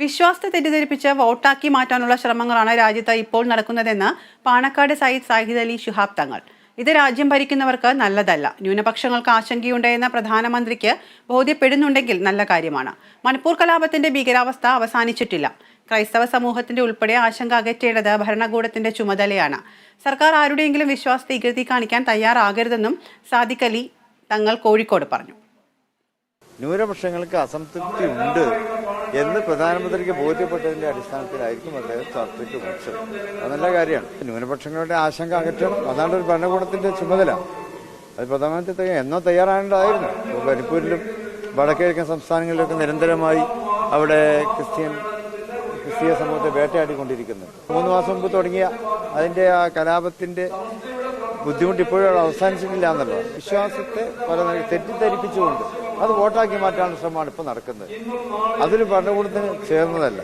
വിശ്വാസത്തെ തെറ്റിദ്ധരിപ്പിച്ച് വോട്ടാക്കി മാറ്റാനുള്ള ശ്രമങ്ങളാണ് രാജ്യത്ത് ഇപ്പോൾ നടക്കുന്നതെന്ന് പാണക്കാട് സയ്യിദ് സാഹിദ് അലി ശിഹാബ് തങ്ങൾ. ഇത് രാജ്യം ഭരിക്കുന്നവർക്ക് നല്ലതല്ല. ന്യൂനപക്ഷങ്ങൾക്ക് ആശങ്കയുണ്ടെന്ന് പ്രധാനമന്ത്രിക്ക് ബോധ്യപ്പെടുന്നുണ്ടെങ്കിൽ നല്ല കാര്യമാണ്. മണിപ്പൂർ കലാപത്തിന്റെ ഭീകരാവസ്ഥ അവസാനിച്ചിട്ടില്ല. ക്രൈസ്തവ സമൂഹത്തിന്റെ ഉൾപ്പെടെ ആശങ്ക അകറ്റേണ്ടത് ഭരണകൂടത്തിന്റെ ചുമതലയാണ്. സർക്കാർ ആരുടെയെങ്കിലും വിശ്വാസത്തെ ഇകഴ്ത്തി കാണിക്കാൻ തയ്യാറാകരുതെന്നും സാദിഖ് അലി തങ്ങൾ കോഴിക്കോട് പറഞ്ഞു. ന്യൂനപക്ഷങ്ങൾക്ക് അസംതൃപ്തി ഉണ്ട് എന്ന് പ്രധാനമന്ത്രിക്ക് ബോധ്യപ്പെട്ടതിന്റെ അടിസ്ഥാനത്തിലായിരിക്കും അദ്ദേഹം ചർച്ചയ്ക്ക് വിളിച്ചത്. അത് നല്ല കാര്യമാണ്. ന്യൂനപക്ഷങ്ങളുടെ ആശങ്ക അകറ്റണം, അതാണ് ഒരു ഭരണകൂടത്തിന്റെ ചുമതല. അത് പ്രധാനമന്ത്രി എന്നോ തയ്യാറാകേണ്ടതായിരുന്നു. മണിപ്പൂരിലും വടക്കിഴക്കൻ സംസ്ഥാനങ്ങളിലൊക്കെ നിരന്തരമായി അവിടെ ക്രിസ്തീയ സമൂഹത്തെ വേട്ടയാടിക്കൊണ്ടിരിക്കുന്നു. 3 മാസം മുമ്പ് തുടങ്ങിയ അതിന്റെ ആ കലാപത്തിന്റെ ബുദ്ധിമുട്ട് ഇപ്പോഴും അവസാനിച്ചിട്ടില്ല എന്നുള്ളത്. വിശ്വാസത്തെ പല തെറ്റിദ്ധരിപ്പിച്ചുകൊണ്ട് അത് വോട്ടാക്കി മാറ്റാനുള്ള ശ്രമമാണ് ഇപ്പോൾ നടക്കുന്നത്. അതൊരു ഭരണകൂടത്തിന് ചേർന്നതല്ല.